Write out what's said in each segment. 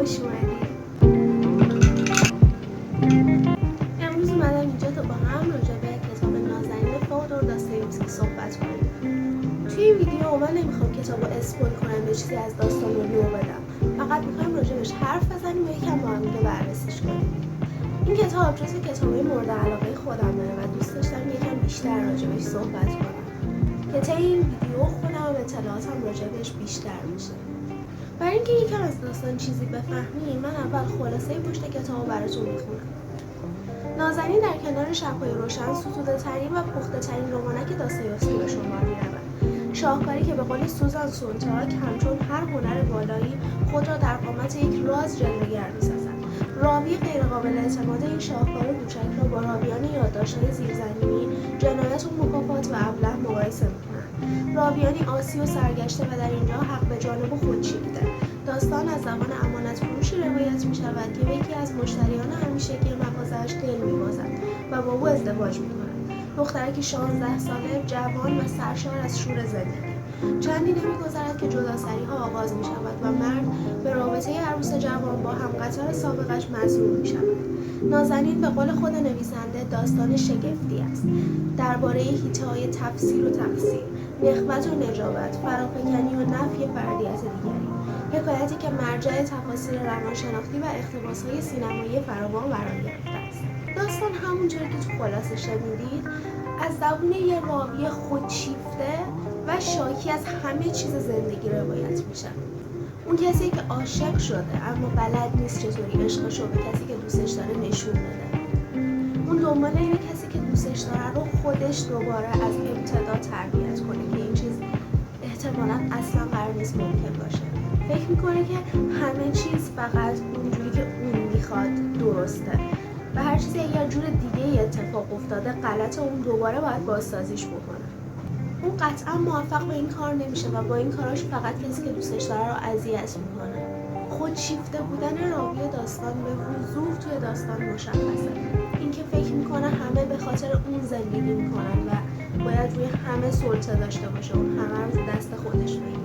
خوش اومدید. امروز اومدم اینجا تا با هم راجع به کتاب نازنین فئودور داستایوفسکی صحبت کنیم. توی این ویدیو من نمیخوام کتاب رو اسپویل کنم یا چیزی از داستان رو نو بدم. فقط میخوام راجعش حرف بزنیم و یکم با هم دیگه بررسیش کنیم. این کتاب جزو کتابای مورد علاقه خودمه و دوست داشتم یکم بیشتر راجعش صحبت کنم. که طی این ویدیو خودم اطلاعاتم راجعش بیشتر میشه. برای اینکه یکم از داستان چیزی بفهمیم، من اول خلاصه پشت کتابو براتون میخونم. نازنین در کنار شب‌های روشن ستوده‌ترین و پخته‌ترین رمانک داستایوفسکی به شمار می‌رود. شاهکاری که به قول سوزان سونتاگ همچون هر هنر والایی خود را در قامت یک راز جلوه‌گر می‌سازد. راوی غیرقابل اعتماد این شاهکار کوچک را با راویان یادداشت‌های زیرزمینی، جنایت و مکافات و ابله مقایسه می‌کنند. راویانی عاصی و سرگشته و در اینجا حق به جانب خود چیده. داستان از زبان امانت فروشی روایت می شود که به یکی از مشتریان همیشگی مغازه‌اش دل می‌بازد و با او ازدواج می‌کند. دخترکی 16 ساله، جوان و سرشار از شور زندگی. چندی نمی‌گذرد که جداسری‌ها آغاز می‌شود و مرد به رابطه عروس جوان با همقطار سابقش مظنون می‌شود. نازنین به قول خود نویسنده داستان شگفتی است. درباره حیطه‌های تفسیر و تقصیر، نخوت و نجابت، فراپکنی و نفی فردیت دیگری. حکایتی که مرجع تفاسیر روانشناختی و اقتباس‌های سینمایی فراوان قرار گرفته است. داستان همونطور که تو خلاصه شنیدید از زبون یه راوی خودشیفته و شاکی از همه چیز زندگی روایت میشه. اون کسی که عاشق شده اما بلد نیست چطوری عشقشو به کسی که دوستش داره نشون بده. اون دنبال اینه کسی که دوستش داره رو خودش دوباره از ابتدا تربیت کنه که این چیز احتمالاً اصلا قرار نیست ممکن باشه. فکر میکنه که همه چیز فقط اونجوری که اون میخواد درسته و هر چیزی یه جور دیگه اتفاق افتاده غلطه، اون دوباره باید بازسازیش بکنه. اون قطعا موفق به این کار نمیشه و با این کاراش فقط کسی که دوستش داره رو اذیت میکنه. خودشیفته بودن راوی داستان به وضوح توی داستان مشخصه. اینکه فکر میکنه همه به خاطر اون زندگی میکنن و باید روی همه سلطه داشته باشه و همه رو تو دست خودش بگیره.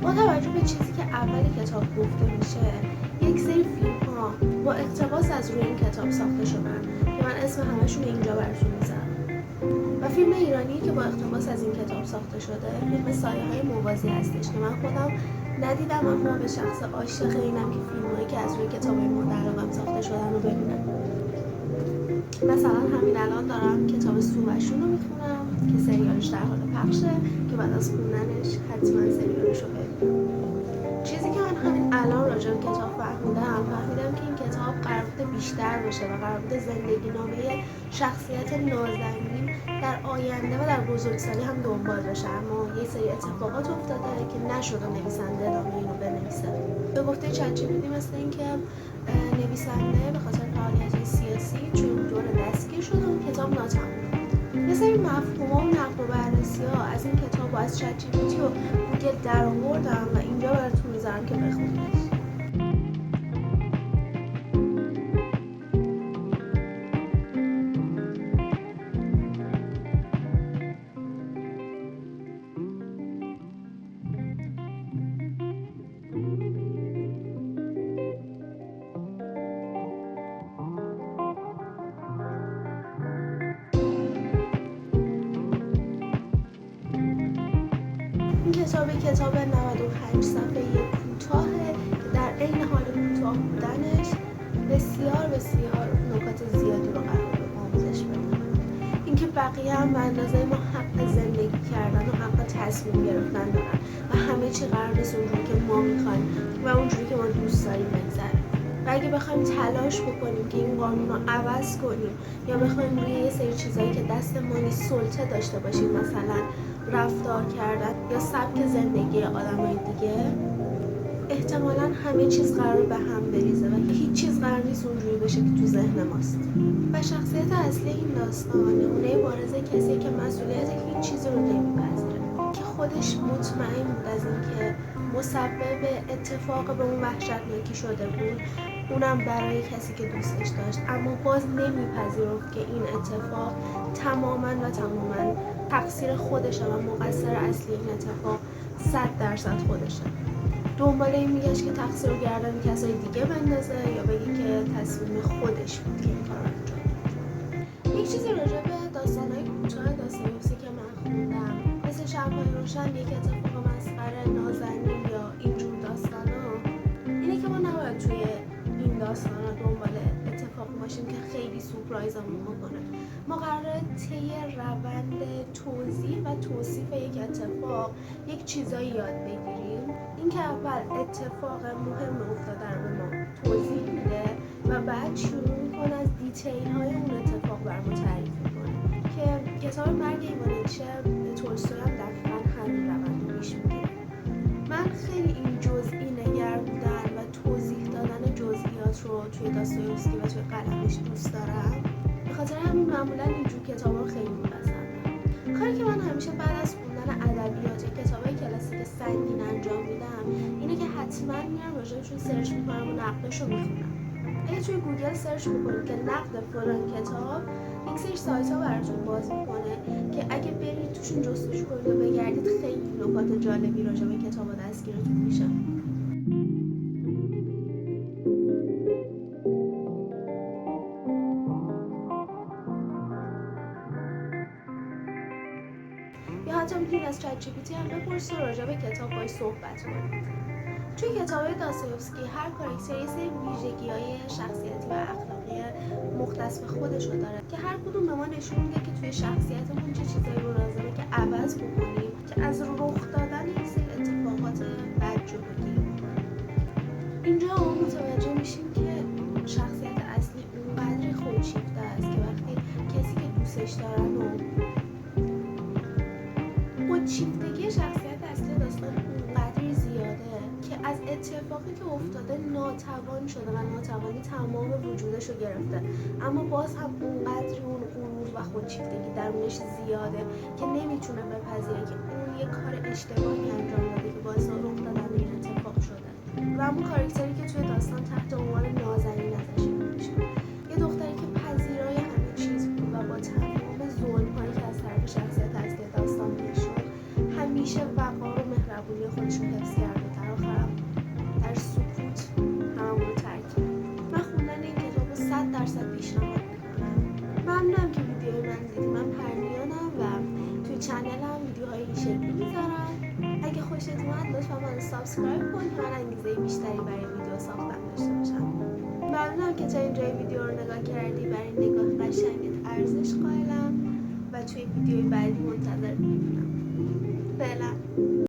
با توجه به چیزی که اول کتاب گفته میشه، یک سری فیلم‌ها با اقتباس از روی این کتاب ساخته شدن که من اسم همشون اینجا براتون میذارم. و فیلم ایرانی که با اقتباس از این کتاب ساخته شده فیلم سایه‌های موازی هستش که من خودم ندیدم اما به شخص عاشق اینم که فیلمایی که از روی کتاب‌های مورد علاقه‌ام ساخته شدن رو ببینم. مثلا همین الان دارم کتاب سومشون رو میخونم که سریالش در حال پخشه که بعد از خوندنش حتما سریالش رو ببینم. چیزی که من همین الان راجع به کتاب فهمیدم که این کتاب قرار بوده بیشتر بشه و قرار بوده زندگی نامه شخصیت نازنین در آینده و در بزرگسالی هم دنبال بشه، اما یه سری اتفاقات افتاده که نشده نویسنده ادامه اینو بنویسه. به گفته چت جی پی تی مثل اینکه نویسنده به خاطر فعالیت‌های سیاسی چون دور دستگیر شده و کتاب ناتمام. یه سری مفهوم‌ها و نقد و بررسی‌ها از این کتاب از چت جی پی تی و گوگل درآوردم و اینجا براتون میذارم که بخونید. این کتاب 95 صفحه‌ای کوتاهه که در عین حال کوتاه بودنش بسیار نکات زیادی رو قرار به آموزش بده. اینکه بقیه هم به اندازه ما حق زندگی کردن و حق تصمیم گرفتن دارن و همه چی قرار نیست اونجوری که ما میخوایم و اونجوری که ما دوست داریم بگذره. و اگه بخوایم تلاش بکنیم که این قانون رو عوض کنیم یا بخوایم روی یه سری چیزایی که دست ما نیست سلطه داشته باشیم، مثلا رفتار کردن یا سبک زندگی آدمای دیگه، احتمالاً همه چیز قرار به هم بریزه و هیچ چیز قرار نیست اونجوری بشه که تو ذهن ماست. و شخصیت اصلی این داستان نمونه بارز کسی که مسئولیت هیچ چیزی رو نمیپذیره. که خودش مطمئن بود از اینکه مسبب اتفاق به اون وحشتناکی شده بود، اونم برای کسی که دوستش داشت، اما باز نمیپذیرفت که این اتفاق تماما تقصیر خودشه و مقصر اصلی این اتفاق 100% خودشه. دنبال این میگشت که تقصیر رو گردن کسای دیگه بندازه یا بگه که تصمیم خودش بود که این کار رو انجام داد. یک چیزی راجع به داستان‌های کوتاه داستایوفسکی که من خوندم، مثل شب‌های روشن، یک اتفاق مسخره، نازنین یا اینجور داستانا، اینه که ما نباید توی این داستانا دنبال اتفاق باشیم که خیلی سورپرایزمون بکنه. ما قراره طی روند توضیح و توصیف یک اتفاق یک چیزایی یاد بگیریم. اینکه اول اتفاق مهم افتاده رو به ما توضیح میده و بعد شروع میکنه از دیتیل های اون اتفاق بر ما تعریف میکنه که کتاب مرگ ایوان نیتشه تولستوی هم دقیقا همین روند رو پیش میگیره. من خیلی این جزئی نگر بودن و توضیح دادن جزئیات رو توی داستایوفسکی و توی قلمش دوست دارم. به خاطر همین معمولا اینجور کتاب رو خیلی میپسندم. کاری که من همیشه بعد از خوندن ادبیات یا کتابای کلاسیک سنگین انجام میدم اینه که حتما میرم راجعشون سرچ میکنم و نقدش رو میخونم. اگه توی گوگل سرچ میکنید که نقد فلان کتاب، یک سری سایت ها براتون باز میکنه که اگه برید توشون جستجو کنید و بگردید خیلی نکات جالبی راجع به کتابا دستگیرتون میشه. یا حتی میتونید از چت جی پی تی هم بپرسید و راجع به کتاب باهاش صحبت کنید. توی کتاب‌های داستایوفسکی هر کاراکتری سری ویژگی‌های شخصیتی و اخلاقی مختص به خودش رو داره که هر کدوم به ما نشون میده که توی شخصیتمون چه چیزایی رو لازمه که عوض بکنیم که از رخ دادن یک سری اتفاقات بد جلو بگیریم. اینجا ما متوجه میشیم که شخصیت اصلی اونقدری خودشیفته است که وقتی کسی که دوستش دارن و خودشیفتگی شخصیت اصلی داستان اونقدری زیاده که از اتفاقی که افتاده ناتوان شده و ناتوانی تمام وجودش رو گرفته، اما باز هم اونقدری اون غرور و خودشیفتگی درونش زیاده که نمیتونه بپذیره که اون یه کار اشتباهی انجام داده که باعث رخ دادن این اتفاق شده. و همون کاراکتری که توی داستان تحت عنوان نازنین ازش میشه، یه دختری که پذیرای همه چیز بود و با تمام ظلم‌هایی که از طرف شخصیت اصلی داستان میشد همیشه وقار و مهربونی خودش رو حفظ کرد و در آخرم در سکوت هممون رو ترک کرد. من خوندن این کتاب رو 100% پیشنهاد میکنم. ممنونم که ویدیوی من دیدی. من پرنیانم و توی چنلم ویدیوهای این شکلی میذارم. اگه خوشت اومد لطفا منو سابسکرایب کن که من انگیزه بیشتری برای ویدیو ساختن داشته باشم. ممنونم که تا اینجای ویدیو رو نگاه کردی. برای نگاه قشنگت ارزش قائلم و توی ویدیوی بعدی منتظر میمونم. فعلا